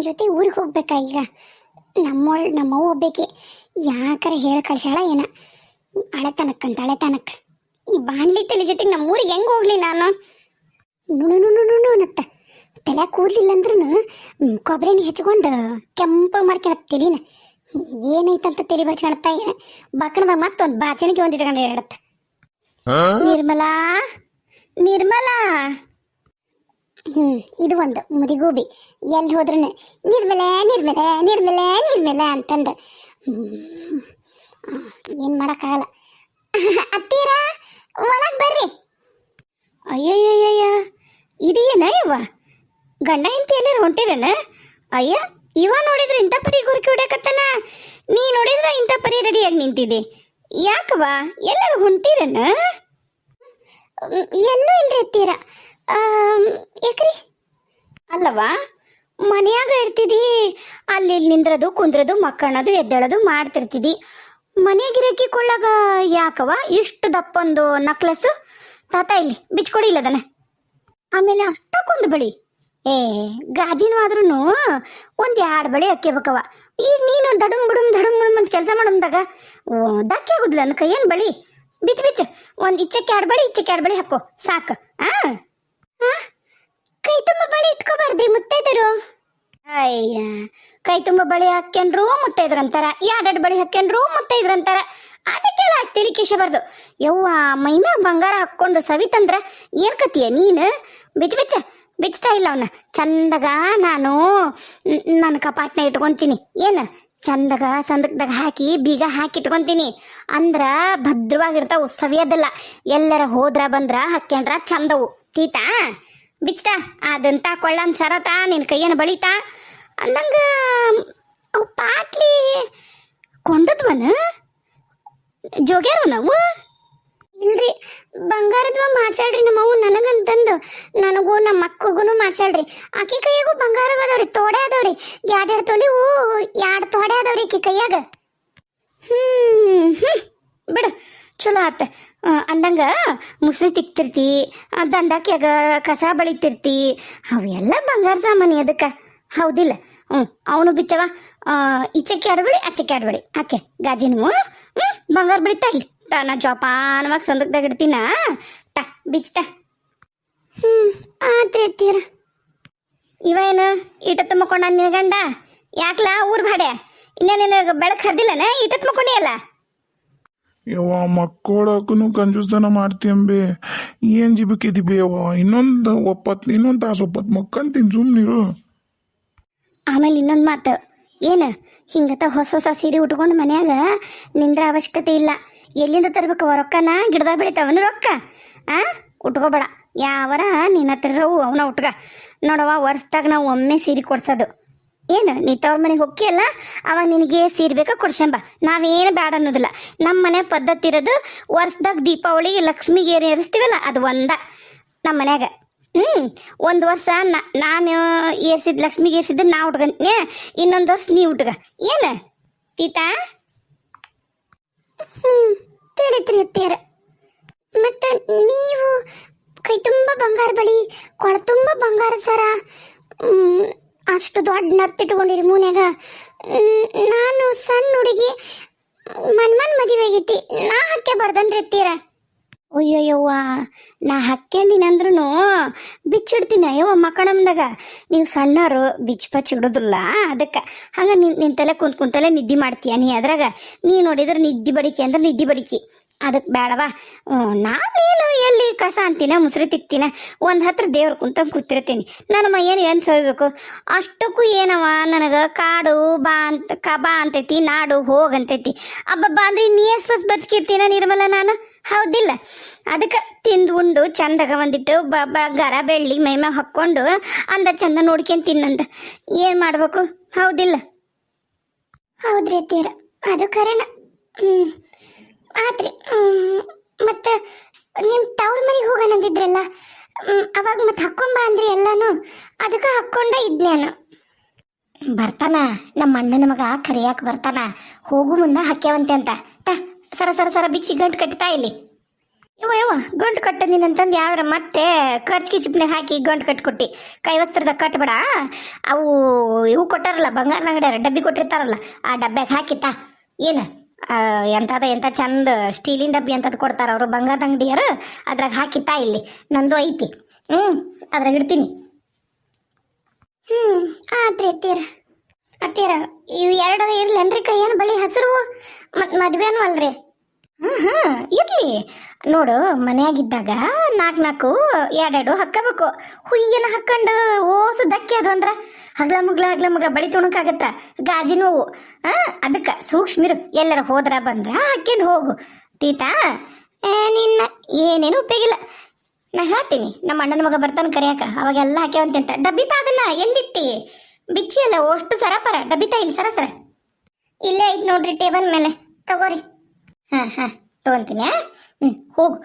ಜೊತೆ ಊರಿಗೆ ಹೋಗ್ಬೇಕಾ ಈಗ? ನಮ್ಮವ್ವ ಒಬ್ಬೇಕಿ ಯಾಕಾರ ಹೇಳ ಕಳ್ಸಾಳ ಏನ ಅಳೆತನಕ್ಕ ಈ ಬಾಣ್ಲಿ ತಲೆ ಜೊತೆಗೆ ನಮ್ಮ ಊರಿಗೆ ಹೆಂಗೆ ಹೋಗ್ಲಿ ನಾನು? ನತ್ತ ತಲೆ ಕೂದಲಿಲ್ಲ ಅಂದ್ರೂ ಕೊಬ್ಬರಿನ ಹೆಚ್ಕೊಂಡು ಕೆಂಪ ಮಾಡ್ಕೊಳತ್ ತಲೆನ. ಏನೈತಂತ ತಲೆ ಬಚ್ಕೊಳತ್ತ ಬಕ್ಕಣದಾಗ ಮತ್ತೊಂದು ಬಾಚಣಿಗೆ ಒಂದು ಇಟ್ಕೊಂಡು ಹೇಳತ್ತ. ನಿರ್ಮಲಾ ಇದು ಒಂದು ಮುದಿಗೂಬಿ ಎಲ್ಲಿ ಹೋದ್ರೂ ನಿರ್ಮಲೆ ಅಂತಂದು ಏನು ಮಾಡೋಕ್ಕಾಗಲ್ಲ. ಅತ್ತೀರ ಒಳಗೆ ಬರ್ರಿ. ಅಯ್ಯಯ್ಯಯ್ಯ ಇದೇನ ಇವ ಗಂಡ ಇಂತ ಎಲ್ಲರೂ ಹೊಂಟಿರನ? ಅಯ್ಯ ಇವ ನೋಡಿದ್ರೆ ಇಂಥ ಪರಿ ಗುರುಕಿ ಹೊಡ್ಯಾಕತ್ತನ, ನೀ ನೋಡಿದ್ರೆ ಇಂಥ ಪರಿ ರೆಡಿಯಾಗಿ ನಿಂತಿದ್ದೆ ಯಾಕವ? ಎಲ್ಲರೂ ಹೊಂಟಿರನ? ಎಲ್ಲೂ ಇಲ್ರಿ ಅತ್ತೀರ. ಯಾಕ್ರಿ? ಅಲ್ಲವಾ ಮನೆಯಾಗ ಇರ್ತಿದಿ, ಅಲ್ಲಿ ನಿಂದ್ರದು ಕುಂದ್ರದು ಮಕ್ಕಳದು ಎದ್ದೇಳೋದು ಮಾಡ್ತಿರ್ತಿದಿ. ಮನೆಗಿರಕಿ ಕೊಳ್ಳಾಗ ಯಾಕವ ಇಷ್ಟು ದಪ್ಪೊಂದು ನಕ್ಲಸ್ಸು? ತಾತ ಇಲ್ಲಿ ಬಿಚ್ಕೊಡಿ ಇಲ್ಲದನ. ಆಮೇಲೆ ಅಷ್ಟಕ್ಕೊಂದು ಬಳಿ ಗಾಜಿನೂ ಆದ್ರೂ ಒಂದು 2 ಬಳಿ ಹಾಕ್ಯಬೇಕವ. ಈಗ ನೀನು ದಡುಮ್ ಬುಡುಮ್ ಅಂತ ಕೆಲಸ ಮಾಡಮ್ದಾಗ ದಕ್ಕೆ ಆಗುದಿಲ್ಲ ನನ್ನ ಕೈಯೇನು ಬಳಿ ಬಿಚ್ಚ ಒಂದು ಇಚ್ಚಕ್ಕೆ 2 ಬಳಿ ಇಚ್ಚಕ್ಕೆ 2 ಬಳಿ ಹಾಕೋ ಸಾಕು. ಕೈ ತುಂಬ ಬಳಿ ಇಟ್ಕೋಬಾರ್ದಿ ಮುತ್ತೈದರು? ಅಯ್ಯ ಕೈ ತುಂಬ ಬಳಿ ಹಾಕ್ಯಂಡ್ರು ಮುತ್ತೈದ್ರಂತಾರ, 2 ಬಳಿ ಹಾಕ್ಯಂಡ್ರು ಮುತ್ತೈದ್ರಂತಾರ. ಅದಕ್ಕೆಲ್ಲ ಅಷ್ಟು ತಿರುಕಿಸಬಾರ್ದು. ಯವ್ವ ಮೈಮ್ಯಾಗ ಬಂಗಾರ ಹಾಕ್ಕೊಂಡು ಸವಿತಂದ್ರ ಏನ್ ಕತಿಯ ನೀನು? ಬಿಚ್ತಾ ಇಲ್ಲ ಅವನ್ನ ಚಂದಗ. ನಾನು ನನ್ನ ಕಪಾಟ್ನ ಇಟ್ಕೊಂತೀನಿ, ಏನು ಚಂದಗ ಸಂದಕದಾಗ ಹಾಕಿ ಬೀಗ ಹಾಕಿ ಇಟ್ಕೊಂತೀನಿ. ಅಂದ್ರ ಭದ್ರವಾಗಿರ್ತಾವು, ಸವಿಯೋದಿಲ್ಲ. ಎಲ್ಲರ ಹೋದ್ರ ಬಂದ್ರ ಹಾಕ್ಯಂಡ್ರ ಚಂದವು. ತೀತಾ ಬಿಚ್ತಾ ಅದಂತ ಕೊಳ್ಳನ್ ಸರತ ನಿನ್ನ ಕೈಯನ್ನು ಬಳಿತಾ ಅಂದಂಗ ಅವು ಪಾಟ್ಲಿ ಕೊಂಡದ್ವನ ಜೋಗ್ಯಾರು ನಾವು? ಇಲ್ರಿ ಬಂಗಾರದ್ವ ಮಾಡ್ಸಾಳ್ರಿ ನಮ್ಮವು ನನಗಂತಂದು. ನನಗೂ ನಮ್ಮ ಮಕ್ಕಗೂ ಮಾಡ್ಸಾಳ್ರಿ. ಆಕಿ ಕೈಯಾಗೂ ಬಂಗಾರ ಅದಾವ್ರಿ, ತೋಡೆ ಅದಾವ್ರಿ. 2 ತೊಲಿವು 2 ತೋಡೆ ಅದಾವ್ರಿ ಆಕಿ ಕೈಯಾಗ. ಬಿಡು ಚಲೋ ಆತ. ಅಂದಂಗ ಮುಸ್ರಿ ತಿಕ್ತಿರ್ತಿ, ದಂಡಕ್ಯಾಗ ಕಸ ಬಳಿತಿರ್ತಿ, ಅವೆಲ್ಲ ಬಂಗಾರ ಸಾಮಾನಿ ಅದಕ್ಕೆ ಹೌದಿಲ್ಲ? ಅವನು ಬಿಚ್ಚವ ಈಚಕ್ಕೆ 2 ಬಳಿ ಅಚ್ಚಕ್ಕೆ 2 ಬಳಿ ಆಕೆ ಗಾಜಿನ ಬಂಗಾರ ಬಳಿತಾ ಇಲ್ಲಿ ತಾನ ಜೋಪಾನವಾಗಿ ಸಂದಕದಾಗ ಇಡ್ತೀನ ಬಿಚ್ತಾ. ಆತ್ರಿ ಅತ್ತೀರ. ಇವ ಏನು ಈಟ ತುಂಬಿಕೊಂಡ ನಿನ್ನ ಗಂಡ? ಯಾಕ್ಲ ಊರ್ ಬಾಡೆ ಇನ್ನೇನೇನು ಬೆಳಕು ಹರಿದಿಲ್ಲನ? ಈಟ ತುಂಬಿಕೊಂಡಿ ಅಲ್ಲ. ಯವ್ವ ಮಕ್ಕಳಕ್ಕೂ ಕಂಜೂಸ್ದನ ಮಾಡ್ತೀಯಂಬೆ, ಏನ್ ಜಿಬಿಕಿದಿ ಯವ್ವ. ಇನ್ನೊಂದು ತಾಸು ಮಕ್ಕಂತೀನಿ ಸುಮ್ಮನಿರು. ಆಮೇಲೆ ಇನ್ನೊಂದು ಮಾತು ಏನು, ಹಿಂಗತ ಹೊಸ ಸೀರೆ ಉಟ್ಕೊಂಡು ಮನ್ಯಾಗ ನಿಂದ್ರ ಅವಶ್ಯಕತೆ ಇಲ್ಲ. ಎಲ್ಲಿಂದ ತರ್ಬೇಕವ ರೊಕ್ಕನ? ಗಿಡದಾಗ ಬೆಳಿತಾವನು ರೊಕ್ಕ. ಉಟ್ಕೋಬೇಡ, ಯಾವರ ನಿನ್ನ ಹತ್ರವು ಅವನ ಉಟ್ಗ. ನೋಡವ ವರ್ಷದಾಗ ನಾವು ಒಮ್ಮೆ ಸೀರೆ ಕೊಡ್ಸೋದು. ಏನು ನೀ ತವ್ರ ಮನೆಗೆ ಹೊಕ್ಕಿಯಲ್ಲ ಅವಾಗ ನಿನಗೆ ಸೀರೆ ಬೇಕಾ ಕೊಡ್ಸಂಬ, ನಾವೇನು ಬೇಡ ಅನ್ನೋದಿಲ್ಲ. ನಮ್ಮ ಮನೆ ಪದ್ಧತಿ ಇರೋದು ವರ್ಷದಾಗ ದೀಪಾವಳಿಗೆ ಲಕ್ಷ್ಮಿಗೆ ಏನು ಏರಿಸ್ತೀವಲ್ಲ ಅದು ಒಂದ ನಮ್ಮ ಮನ್ಯಾಗ. 1 ವರ್ಷ ನಾನು ಏರ್ಸಿದ್ ಲಕ್ಷ್ಮಿಗೆ ಏರ್ಸಿದ್ದು ನಾ ಉಟ್ಕೊಂತೀನಿ, ಇನ್ನೊಂದು ವರ್ಷ ನೀ ಉಟ್ಗ. ಏನು ತೀತಾ? ತಿಳಿತ್ರಿ ಅತ್ತೀರ. ಮತ್ತೆ ನೀವು ಕೈ ತುಂಬ ಬಂಗಾರ ಬಳಿ, ಕೊಳ ತುಂಬ ಬಂಗಾರ ಸರ, ಅಷ್ಟು ದೊಡ್ಡ ನರ್ತಿಟ್ಕೊಂಡಿರಿ ಮೂನ್ಯಾಗ. ನಾನು ಸಣ್ಣ ಹುಡುಗಿ, ಮನ್ಮನ್ ಮದುವೆ ಆಗೈತಿ, ನಾ ಹಾಕಿ ಬರ್ದನ್ರಿ ಅತ್ತೀರ. ಅಯ್ಯೋಯ್ಯವ್ವ ನಾ ಹಾಕ್ಯಂಡಿನಂದ್ರೂ ಬಿಚ್ಚಿಡ್ತೀನಿ. ಅಯ್ಯವ್ವ ಮಕ್ಕಳಮ್ದಾಗ ನೀವು ಸಣ್ಣರು ಬಿಚ್ಚ ಇಡೋದಿಲ್ಲ, ಅದಕ್ಕೆ ಹಂಗೆ ನಿನ್ನ ತಲೆ ಕುಂತ್ಲೆ ನಿದ್ದೆ ಮಾಡ್ತೀಯ ನೀ. ಅದ್ರಾಗ ನೀ ನೋಡಿದ್ರೆ ನಿದ್ದೆ ಬಡಿಕೆ ಅಂದ್ರೆ ನಿದ್ದೆ ಬಡಿಕೆ, ಅದಕ್ಕೆ ಬೇಡವಾ. ನಾನೇನು ಎಲ್ಲಿ ಕಸ ಅಂತೀನ ಮುಸ್ರಿ ತಿಕ್ತೀನ, ಒಂದು ಹತ್ರ ದೇವ್ರ ಕುಂತಂಗೆ ಕೂತಿರ್ತೀನಿ. ನನ್ನ ಏನು ಸೋಯ್ಬೇಕು? ಅಷ್ಟಕ್ಕೂ ಏನವ ನನಗೆ ಕಾಡು ಬಾ ಅಂತೈತಿ, ನಾಡು ಹೋಗಂತೈತಿ. ಅಬ್ಬಬ್ಬ ಅಂದ್ರೆ ನೀ ಎಸ್ ಬರ್ಸ್ಕಿರ್ತೀನ ನಿರ್ಮಲ ನಾನು? ಹೌದಿಲ್ಲ? ಅದಕ್ಕೆ ತಿಂದು ಉಂಡು ಚಂದಾಗ ಒಂದಿಟ್ಟು ಬಂಗಾರ ಬೆಳ್ಳಿ ಮೈಮ್ಯಾಗ ಹಾಕ್ಕೊಂಡು ಅಂದ ಚಂದ ನೋಡ್ಕೊಂಡ್ ತಿನ್ನಂತ ಏನು ಮಾಡ್ಬೇಕು? ಹೌದಿಲ್ಲ? ಹೌದ್ರಿ ಅತ್ತೀರ, ಅದು ಕರೆನ. ಆತ್ರಿ. ಮತ್ತು ನಿಮ್ಮ ತವ್ರ ಮನೆಗೆ ಹೋಗೋಣಂದಿದ್ರಲ್ಲ, ಅವಾಗ ಮತ್ತೆ ಹಾಕ್ಕೊಂಬ ಅಂದ್ರಿ ಎಲ್ಲಾನು, ಅದಕ್ಕೆ ಹಾಕ್ಕೊಂಡ ಇದ್ನೇನು. ಬರ್ತಾನ ನಮ್ಮ ಅಣ್ಣನ ಮಗ ಕರಿಯಾಕ ಬರ್ತಾನ, ಹೋಗು ಮುಂದೆ ಹಾಕ್ಯಾವಂತೆ ಅಂತ. ಸರ ಬಿಚ್ಚಿ ಗಂಟು ಕಟ್ತಾ ಇಲ್ಲಿ. ಯವ್ವ ಗಂಟು ಕಟ್ಟದಿನ ಅಂತಂದು ಯಾವ್ದ್ರ ಮತ್ತೆ ಖರ್ಚಿಗೆ ಚಿಪ್ನಾಗ ಹಾಕಿ ಗಂಟು ಕಟ್ಕೊಟ್ಟಿ ಕೈ ವಸ್ತ್ರದ ಕಟ್ಬೇಡ. ಅವು ಇವು ಕೊಟ್ಟಾರಲ್ಲ ಬಂಗಾರದ ಅಂಗಡಿಯಾರ ಡಬ್ಬಿ ಕೊಟ್ಟಿರ್ತಾರಲ್ಲ ಆ ಡಬ್ಬ್ಯಾಗ ಹಾಕಿತಾ ಏನು ಎಂಥ ಚಂದ ಸ್ಟೀಲಿನ ಡಬ್ಬಿ ಅಂತದ್ ಕೊಡ್ತಾರ ಅವರು ಬಂಗಾರದ ಅಂಗಡಿಯರು, ಅದ್ರಾಗ ಹಾಕಿತಾ ಇಲ್ಲಿ ನಂದು ಐತಿ. ಅದ್ರಾಗ ಇಡ್ತೀನಿ. ಆತ್ರಿ ಅತ್ತೀರ ಇವು ಎರಡರ ಇರ್ಲೇನ್ರಿ ಕೈಯನ್ ಬಳಿ ಹಸಿರು ಮತ್ ಮದ್ವೆನೂ ಅಲ್ರಿ? ಇರ್ಲಿ ನೋಡು, ಮನ್ಯಾಗಿದ್ದಾಗ ನಾಲ್ಕು ಎರಡೆರಡು ಹಾಕಬೇಕು. ಹುಯ್ಯನ ಹಾಕೊಂಡು ಓಸು ಧಕ್ಕೆ ಅದು ಅಂದ್ರೆ ಹಗ್ಲ ಮುಗ್ಲ ಬಳಿ ತುಣಕಾಗತ್ತ ಗಾಜಿ ನೋವು. ಅದಕ್ಕೆ ಸೂಕ್ಷ್ಮಿರು, ಎಲ್ಲರ ಹೋದ್ರ ಬಂದ್ರ ಹಾಕ್ಯಂಡು ಹೋಗು ತೀತಾ. ನಿನ್ನ ಏನೇನು ಉಪಯೋಗಿಲ್ಲ. ನಾ ಹೇಳ್ತೀನಿ ನಮ್ಮ ಅಣ್ಣನ ಮಗ ಬರ್ತಾನೆ ಕರಿಯಾಕ, ಅವಾಗೆಲ್ಲ ಹಾಕ್ಯವಂತೆ ಅಂತ. ಡಬ್ಬಿತಾ ಅದನ್ನ ಎಲ್ಲಿಟ್ಟಿ? ಬಿಚ್ಚಿ ಅಲ್ಲ ಅಷ್ಟು ಸರಪರ ಡಬ್ಬಿತಾ ಇಲ್ಲಿ ಸರ ಇಲ್ಲೇ ಐತ್ ನೋಡ್ರಿ ಟೇಬಲ್ ಮೇಲೆ, ತಗೋರಿ. ಹಾಂ ತೊಗೊಂತೀನಿ. ಹೋಗು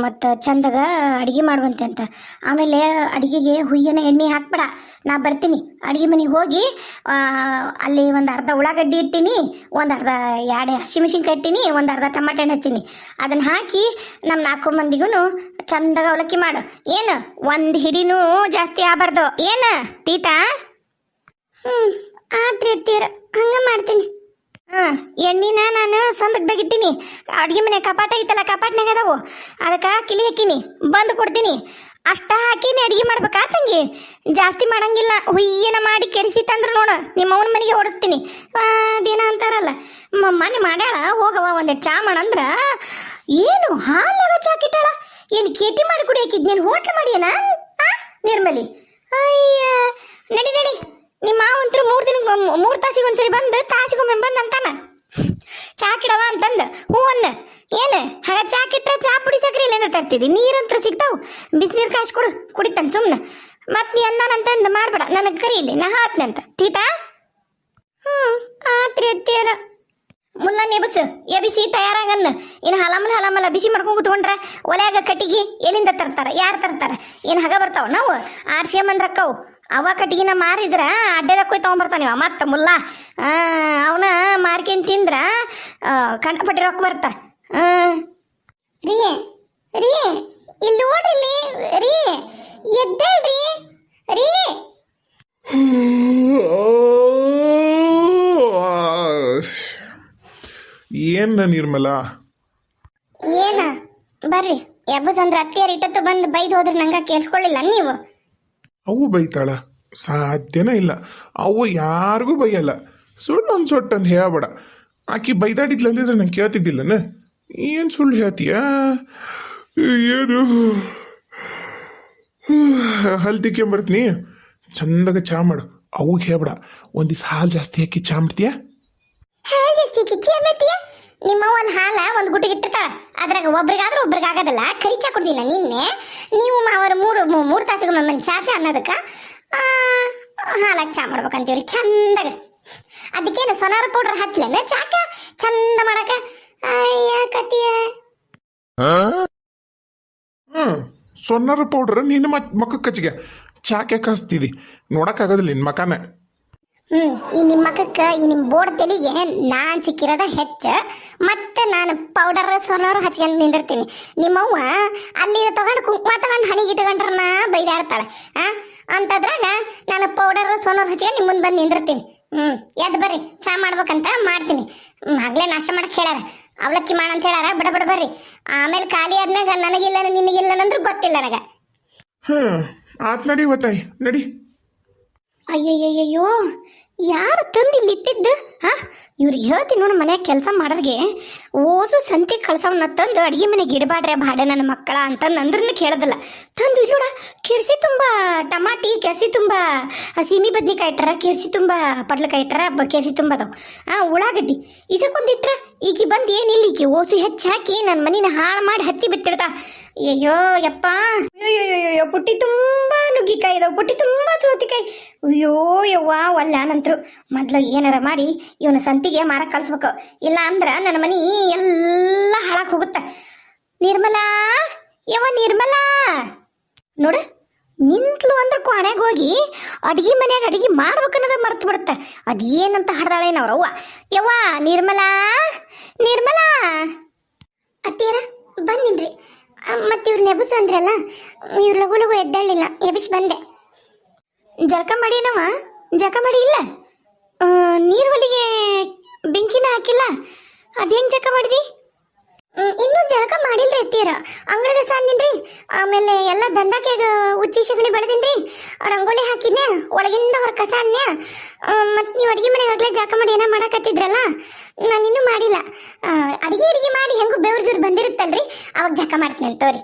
ಮತ್ತು ಚಂದಾಗ ಅಡುಗೆ ಮಾಡುವಂತೆ ಅಂತ. ಆಮೇಲೆ ಅಡುಗೆಗೆ ಹುಯ್ಯನ ಎಣ್ಣೆ ಹಾಕ್ಬೇಡ, ನಾ ಬರ್ತೀನಿ ಅಡುಗೆ ಮನೆಗೆ ಹೋಗಿ. ಅಲ್ಲಿ ಒಂದು ಅರ್ಧ ಉಳ್ಳಾಗಡ್ಡಿ ಇಟ್ಟೀನಿ, ಒಂದು ಅರ್ಧ ಎರಡು ಹಸಿಮೆಣ್ಸಿನ್ಕಾಯಿ ಇಟ್ಟೀನಿ, ಒಂದು ಅರ್ಧ ಟಮಾಟೆ ಹಣ್ಣು ಹಚ್ಚೀನಿ. ಅದನ್ನು ಹಾಕಿ ನಮ್ಮ 4 ಮಂದಿಗೂ ಚಂದಾಗ ಅವಲಕ್ಕಿ ಮಾಡು. ಏನು ಒಂದು ಹಿಡಿನೂ ಜಾಸ್ತಿ ಆಗಬಾರ್ದು ಏನು ತೀತಾ? ಆತ್ರಿ ಅತ್ತೀರ ಹಂಗ ಮಾಡ್ತೀನಿ. ಎಣ್ಣಿನ ನಾನು ಸಂದಕ್ದಾಗ ಇಟ್ಟೀನಿ. ಅಡುಗೆ ಮನೆ ಕಪಾಟ ಐತಲ್ಲ, ಕಪಾಟ್ನಾಗ ಅದಾವು, ಅದಕ್ಕೆ ಕಿಲಿ ಹಾಕಿನಿ, ಬಂದು ಕೊಡ್ತೀನಿ. ಅಷ್ಟ ಹಾಕಿನಿ ಅಡುಗೆ ಮಾಡ್ಬೇಕಾ ತಂಗಿ? ಜಾಸ್ತಿ ಮಾಡಂಗಿಲ್ಲ. ಹುಯ್ಯನ ಮಾಡಿ ಕೆಡಿಸಿತ್ತಂದ್ರೆ ನೋಡು ನಿಮ್ಮ ಅವನ ಮನೆಗೆ ಓಡಿಸ್ತೀನಿ. ಅದೇನ ಅಂತಾರಲ್ಲ, ಮನೆ ಮಾಡ್ಯಾಳ ಹೋಗವ ಒಂದೆರಡು ಚಾ ಮಾಡಂದ್ರ ಏನು ಹಾಲಾಗ ಚಾ ಕಿಟ್ಟಾಳ? ಏನು ಕೇಟಿ ಮಾಡಿ ಕುಡಿಯಾಕಿದ್ ನೀನು ಹೋಟ್ಲು ಮಾಡಿಯನ ನಿರ್ಮಲಿ? ಅಯ್ಯ ನಡಿ ನಿಮ್ಮ ಮಾವಂತರು 3 ತಾಸಿಗೆ ಒಂದ್ಸರಿ ಬಂದು ತಾಸಿಗೊಮ್ಮೆ ಬಂದು ಅಂತಾನ ಚಾ ಕಿಡವ ಅಂತಂದು. ಹ್ಞೂ ಅನ್ನ ಏನು ಹಾಗ ಚಾ ಕಿಟ್ಟ ಚಾ ಪುಡಿ ಸಕ್ರೆ ಇಲ್ಲೇನ ತರ್ತಿದ್ದಿ? ನೀರಂತೂ ಸಿಗ್ತಾವು, ಬಿಸಿನೀರು ಕಾಯ್ಸಿ ಕುಡಿತಾನೆ ಸುಮ್ಮನೆ. ಮತ್ತು ನೀ ಅಂದಾನಂತಂದು ಮಾಡ್ಬೇಡ, ನನಗೆ ಕರಿ ಇಲ್ಲಿ ನಾ ಹಾತ್ನಂತ ತೀತಾ. ಆತ್ರಿ ಅತ್ತೀರ ಮುಲ್ಲ ಎಬಿಸಿ ತಯಾರಾಗನ್ನ. ಇನ್ನು ಹಲಮಲ ಬಿಸಿ ಮಾಡ್ಕೊಂಡು ಕೂತ್ಕೊಂಡ್ರೆ ಒಲೆಯಾಗ ಕಟ್ಟಿಗೆ ಎಲ್ಲಿಂದ ತರ್ತಾರ? ಯಾರು ತರ್ತಾರ? ಏನು ಹಗ ಬರ್ತಾವ? ನಾವು ಆರ್ಸ್ಯಂಬಂದ್ರಕ್ಕವು ಅವ ಕಟ್ಟಿಗೆನ ಮಾರಿದ್ರ ಅಡ್ಡೆದಾಗ ಕೊಯ್ ತೊಗೊಂಬರ್ತಾನೆ ಇವ ಮತ್ತೆ ಮುಲ್ಲ. ಅವನ ಮಾರ್ಕೆನ್ ತಿಂದ್ರ ಕಂಡಪಟ್ಟಿ ರೊಕ್ಕ ಬರ್ತಾ. ರೀ ಇಲ್ಲಿ ನೋಡ್ರಿ ರೀ, ಎದ್ದೇಳ್ರಿ ರೀ. ಏನ ನಿರ್ಮಲಾ? ಏನ ಬರ್ರಿ ಎಬ್ಬಸಂದ್ರ ಅತ್ತಿಯಾರ ಇಟ್ಟತ್ತು ಬಂದು ಬೈದು ಹೋದ್ರೆ ನಂಗೆ ಕೇಳಿಸ್ಕೊಳ್ಳಿಲ್ಲ ನೀವು? ಅವು ಬೈತಾಳ? ಸಾಧ್ಯನೇ ಇಲ್ಲ. ಅವು ಯಾರಿಗೂ ಬೈಯಲ್ಲ. ಸುಳ್ಳೊಂದು ಸೊಟ್ಟಂದು ಹೇಳ್ಬೇಡ. ಆಕಿ ಬೈದಾಡಿದ್ಲ ಅಂದಿದ್ರೆ ನಂಗೆ ಕೇಳ್ತಿದ್ದಿಲ್ಲನ? ಏನು ಸುಳ್ಳು ಹೇಳ್ತೀಯ? ಏನು ಹಲ್ತಿಕ್ಕೊಂಬರ್ತೀನಿ, ಚಂದಾಗ ಚಾ ಮಾಡು. ಅವು ಹೇಳ್ಬೇಡ, ಒಂದಿವ್ಸ ಹಾಲು ಜಾಸ್ತಿ ಹಾಕಿ ಚಾ ಮಾಡ್ತೀಯ? ಹಾಲು ಜಾಸ್ತಿ ಕಿಚ್ಚಿ ಮಾಡ್ತೀಯ? ನಿಮ್ಮವ್ವ ಒಂದು ಹಾಲ ಒಂದು ಗುಟ್ಟಿಗೆ ಇಟ್ಟಿರ್ತಾಳ, ಅದ್ರಾಗ ಒಬ್ರಿಗಾದ್ರೂ ಒಬ್ರಿಗೆ ಆಗೋದಲ್ಲ. ಕರಿಚಾ ಕೊಡ್ತೀನಿ ನಿನ್ನೆ. ನೀವು ಮಾವರು 3 ತಾಸಿಗೆ ಒಮ್ಮೆ ಚಾ ಅನ್ನೋದಕ್ಕೆ ಹಾಲಾಗಿ ಚಾ ಮಾಡ್ಬೇಕಂತೀವ್ರಿ ಚಂದಾಗ. ಅದಕ್ಕೇನು ಸೊನಾರ ಪೌಡರ್ ಹಚ್ಲೇನ ಚಾಕ ಚಂದ ಮಾಡಕ? ಅಯ್ಯ ಕತಿಯ. ಸೊನ್ನಾರ ಪೌಡರ್ ನಿನ್ನ ಮಕ್ಕ ಕಚ್ಚಿಗೆ ಚಾಕೆ ಕಾಸ್ತಿದಿ, ನೋಡಕ್ಕಾಗೋದಿಲ್ಲ ನಿನ್ನ ಮಕಾನ. ಈ ನಿಮ್ಮ ಮಕ್ಕಕ್ಕೆ ಈ ನಿಮ್ಮ ಬೋರ್ಡ್ ತೆಲಿಗೆ ನಾನು ಸಿಕ್ಕಿರೋದ ಹೆಚ್ಚ. ಮತ್ತೆ ನಾನು ಪೌಡರ್ ಸೊನಾರು ಹಚ್ಕೊಂಡು ನಿಂದಿರ್ತೀನಿ. ನಿಮ್ಮವ್ವ ಅಲ್ಲಿ ತಗೊಂಡು ಕುಂಕುಮ ತಗೊಂಡು ಹಣಿಗೆ ಇಟ್ಕೊಂಡ್ರನ್ನ ಬೈದಾಡ್ತಾಳೆ. ಅಂತದ್ರಾಗ ನಾನು ಪೌಡರ್ ಸೊನಾರು ಹಚ್ಕೊಂಡು ನಿಮ್ಮ ಮುಂದೆ ಬಂದು ನಿಂದಿರ್ತೀನಿ. ಎದ್ದು ಬರ್ರಿ ಚಾ ಮಾಡ್ಬೇಕಂತ ಮಾಡ್ತೀನಿ. ಆಗ್ಲೇ ನಾಷ್ಟ ಮಾಡಕ್ಕೆ ಹೇಳ್ಯಾರ, ಅವಲಕ್ಕಿ ಮಾಡಂತ ಹೇಳ್ಯಾರ. ಬಡ ಬರ್ರಿ. ಆಮೇಲೆ ಖಾಲಿ ಆದ್ಮ್ಯಾಗ ನನಗಿಲ್ಲ ನಿನಗಿಲ್ಲ ಅಂದ್ರೆ ಗೊತ್ತಿಲ್ಲ ನನಗೆ. ಆತ್ ನಡಿ ಗೊತ್ತಾಯಿ ನಡಿ. ಅಯ್ಯಯ್ಯಯ್ಯೋ, ಯಾರು ತಂದು ಇಲ್ಲಿ ಇಟ್ಟಿದ್ದು? ಇವ್ರಿಗೆ ಹೇಳ್ತೀನಿ ನೋಡು, ಮನ್ಯಾಗ ಕೆಲಸ ಮಾಡೋರಿಗೆ ಓಸು ಸಂತಿ ಕಳ್ಸವನ್ನ ತಂದು ಅಡುಗೆ ಮನೆಗೆ ಇಡಬಾಡ್ರೆ ಬಾಡೆ ನನ್ನ ಮಕ್ಕಳ ಅಂತಂದು ಅಂದ್ರೂ ಕೇಳೋದಿಲ್ಲ. ತಂದು ಇಲ್ಲೋಡ ಕೆರ್ಸಿ ತುಂಬ ಟಮಾಟಿ, ಕೆರ್ಸಿ ತುಂಬ ಸೀಮಿ ಬದ್ನಿಕಾಯಿ ಇಟ್ಟಾರ, ಕೆರ್ಸಿ ತುಂಬ ಪಡ್ಲಕಾಯಿ ಇಟ್ಟಾರ, ಕೆರ್ಸಿ ತುಂಬ ಅದಾವು. ಉಳ್ಳಾಗಡ್ಡಿ ಈಸಕ್ಕೊಂದಿಟ್ರ ಈಕಿ ಬಂದು ಏನಿಲ್ಲ, ಈಕಿ ಓಸು ಹೆಚ್ಚು ಹಾಕಿ ನನ್ನ ಮನಿನ ಹಾಳು ಮಾಡಿ ಹತ್ತಿ ಬಿತ್ತಿಡ್ತಾ. ಅಯ್ಯೋ ಯಪ್ಪ, ಅಯ್ಯೋ ಪುಟ್ಟಿ ತುಂಬ ನುಗ್ಗಿಕಾಯಿ ಇದಾವೆ, ಪುಟ್ಟಿ ತುಂಬ ಸೌತಿಕಾಯಿ. ಅಯ್ಯೋ ಯವ್ವ ಒಲ್ಲ ನಂತರು. ಮೊದ್ಲು ಏನಾರ ಮಾಡಿ ಇವನ ಸಂತಿಗೆ ಮಾರಕ್ಕೆ ಕಳಿಸ್ಬೇಕು, ಇಲ್ಲ ಅಂದ್ರೆ ನನ್ನ ಮನಿ ಎಲ್ಲ ಹಾಳಾಗಿ ಹೋಗುತ್ತೆ. ನಿರ್ಮಲಾ, ಯವ್ವ ನಿರ್ಮಲಾ ನೋಡ, ನಿಂತ್ಲು ಅಂದ್ರೆ ಕೊನೆಗೆ ಹೋಗಿ ಅಡ್ಗೆ ಮನ್ಯಾಗ ಅಡ್ಗೆ ಮಾಡ್ಬೇಕನ್ನೋದ ಮರ್ತು ಬಿಡುತ್ತೆ. ಅದೇನಂತ ಹಾಡ್ದಾಳೇನವ್ರವ್ವ. ಯವ್ವ ನಿರ್ಮಲಾ, ನಿರ್ಮಲಾ ಅತ್ತೀರ ಬಂದಿನ್ರಿ ಮತ್ತೆ ಇವ್ರು ನೆಬಸ್ ಅಂದ್ರಲ್ಲ ಇವ್ರು ಲಗು ಲಗು ಎದ್ದಾಳಿಲ್ಲ ಎಬಿಸ್ ಬಂದೆ. ಜಳಕ ಮಾಡಿನವ ಜಳಕ ಮಾಡಿ ಇಲ್ಲ ನೀರು ಹೊಲಿಗೆ ಬೆಂಕಿನ ಹಾಕಿಲ್ಲ ಅದೇನು ಜಳಕ ಮಾಡಿದಿ? ಇನ್ನೂ ಜಳಕ ಮಾಡಿಲ್ರಿ ಅತ್ತಿಯರ. ಅಂಗಳದ ಸಾಂದಿನ್ರಿ, ಆಮೇಲೆ ಎಲ್ಲ ದಂದಾಕ್ಯಾಗ ಉಚ್ಚಿ ಸಗಣಿ ಬೆಳೆದಿನ್ರಿ, ರಂಗೋಲಿ ಹಾಕಿದ್ನೆ, ಒಳಗಿಂದ ಹೊರ ಕಸ ಅಂದ್ನೆ. ಮತ್ತು ನೀವು ಅಡುಗೆ ಮನೆಗೆ ಆಗ್ಲೇ ಜಳಕ ಮಾಡಿ ಏನೋ ಮಾಡಕತ್ತಿದ್ರಲ್ಲ, ನಾನು ಇನ್ನೂ ಮಾಡಿಲ್ಲ. ಅಡಿಗೆ ಮಾಡಿ ಹೆಂಗೂ ಬೆವ್ರಿಗಿವ್ರು ಬಂದಿರುತ್ತಲ್ರಿ, ಅವಾಗ ಜಳಕ ಮಾಡ್ತೀನಿ ಅಂತವ್ರಿ.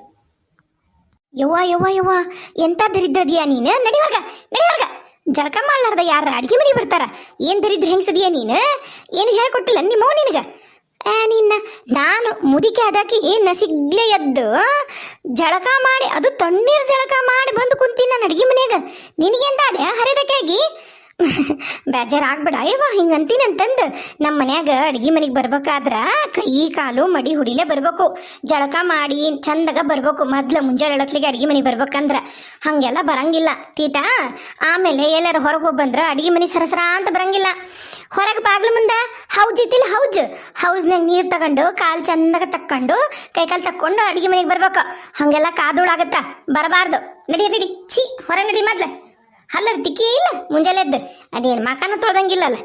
ಯವ್ವ ಯವ್ವ ಯವ್ವ ಎಂತ ದರಿದ್ರದಿಯಾ ನೀನು? ನಡಿವರ್ಗ ನಡಿವರ್ಗ. ಜಳಕ ಮಾಡ್ಲಾರ್ದ ಯಾರ ಅಡ್ಗೆ ಮನೆಗೆ ಬರ್ತಾರ? ಏನು ದರಿದ್ರ ಹೆಂಗ್ಸದಿಯಾ ನೀನು? ಏನು ಹೇಳ್ಕೊಟ್ಟಿಲ್ಲ ನಿಮ್ಮವ್ ನಿನಗೆ? ನಿನ್ನ ನಾನು ಮುದಿಕೆ ಅದಾಕಿ ನಸಿಗ್ಲೆ ಎದ್ದು ಜಳಕ ಮಾಡಿ, ಅದು ತಣ್ಣೀರು ಜಳಕ ಮಾಡಿ ಬಂದು ಕುಂತೀನಿ ನಾನು ಅಡ್ಗೆ ಮನೆಯಾಗ. ನಿನಗೆಂತ ಅಡ್ಯಾ ಹರಿದಕ್ಕಾಗಿ ಬೇಜಾರಾಗ್ಬೇಡ ಅಯ್ಯವ್ವ ಹಿಂಗಂತೀನಿ ಅಂತಂದು. ನಮ್ಮ ಮನ್ಯಾಗ ಅಡ್ಗೆ ಮನೆಗೆ ಬರ್ಬೇಕಾದ್ರ ಕೈ ಕಾಲು ಮಡಿ ಹುಡಿಲೇ ಬರ್ಬೇಕು, ಜಳಕ ಮಾಡಿ ಚಂದಾಗ ಬರ್ಬೇಕು. ಮೊದ್ಲು ಮುಂಜಾನೆ ಹೇಳತ್ಲಿಗೆ ಅಡ್ಗೆ ಮನೆಗೆ ಬರ್ಬೇಕಂದ್ರ ಹಾಗೆಲ್ಲ ಬರಂಗಿಲ್ಲ ತೀತಾ. ಆಮೇಲೆ ಎಲ್ಲಾರು ಹೊರಗೆ ಹೋಗಿ ಬಂದ್ರೆ ಅಡ್ಗೆ ಮನೆ ಸರಸರ ಅಂತ ಬರಂಗಿಲ್ಲ. ಹೊರಗೆ ಬಾಗ್ಲ ಮುಂದೆ ಹೌಜ್ ಐತಿಲ್ಲ, ಹೌಜ್ನಾಗ ನೀರು ತಗೊಂಡು ಕಾಲು ಚಂದಾಗ ತಕ್ಕೊಂಡು ಕೈಕಾಲು ತಕ್ಕೊಂಡು ಅಡ್ಗೆ ಮನೆಗೆ ಬರ್ಬೇಕು. ಹಾಗೆಲ್ಲ ಕಾದೋಳಾಗತ್ತ, ಬರಬಾರ್ದು. ನಡಿ ಛೀ ಹೊರ ನಡಿ ಮೊದ್ಲು. ಅಲ್ಲರ ತಿಕ್ಕಿ ಇಲ್ಲ ಮುಂಜಾನೆ ಎದ್ದು ಅದೇನು ಮಕಾನ ತೊಳ್ದಂಗಿಲ್ಲಲ್ಲ.